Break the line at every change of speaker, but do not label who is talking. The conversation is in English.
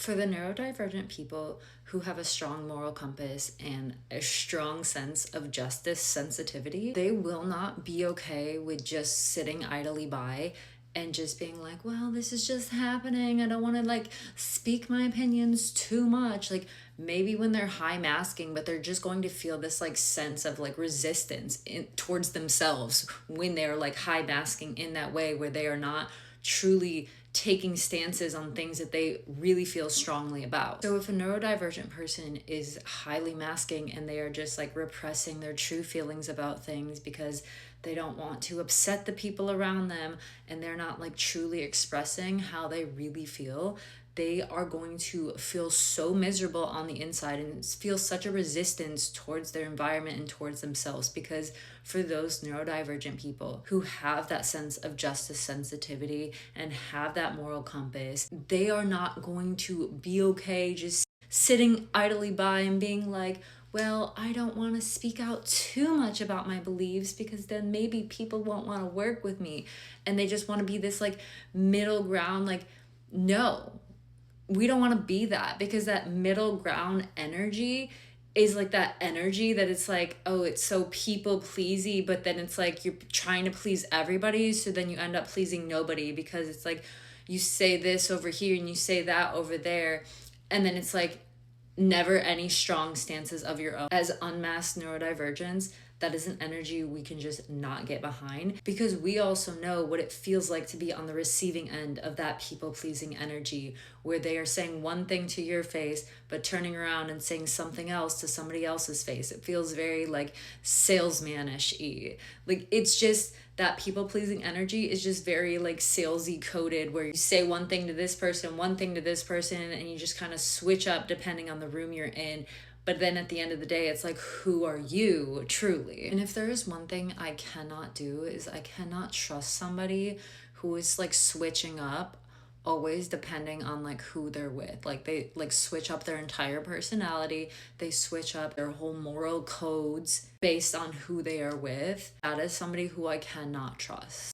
For the neurodivergent people who have a strong moral compass and a strong sense of justice sensitivity, they will not be okay with just sitting idly by and just being like, well, this is just happening. I don't want to like speak my opinions too much. Like maybe when they're high masking, but they're just going to feel this like sense of like resistance towards themselves when they're like high masking in that way where they are not truly taking stances on things that they really feel strongly about. So if a neurodivergent person is highly masking and they are just like repressing their true feelings about things because they don't want to upset the people around them and they're not like truly expressing how they really feel, they are going to feel so miserable on the inside and feel such a resistance towards their environment and towards themselves. Because for those neurodivergent people who have that sense of justice sensitivity and have that moral compass, they are not going to be okay just sitting idly by and being like, well, I don't want to speak out too much about my beliefs because then maybe people won't want to work with me. And they just want to be this like middle ground, like, no, we don't want to be that, because that middle ground energy is like that energy that it's like, oh, it's so people pleasy, but then it's like you're trying to please everybody, so then you end up pleasing nobody, because it's like you say this over here and you say that over there, and then it's like never any strong stances of your own. As unmasked neurodivergents, that is an energy we can just not get behind, because we also know what it feels like to be on the receiving end of that people pleasing energy, where they are saying one thing to your face but turning around and saying something else to somebody else's face. It feels very like salesmanish-y. Like it's just that people pleasing energy is just very like salesy coded, where you say one thing to this person, one thing to this person, and you just kind of switch up depending on the room you're in. But then at the end of the day, it's like, who are you truly? And if there is one thing I cannot do, is I cannot trust somebody who is like switching up always depending on like who they're with. Like they like switch up their entire personality, they switch up their whole moral codes based on who they are with. That is somebody who I cannot trust.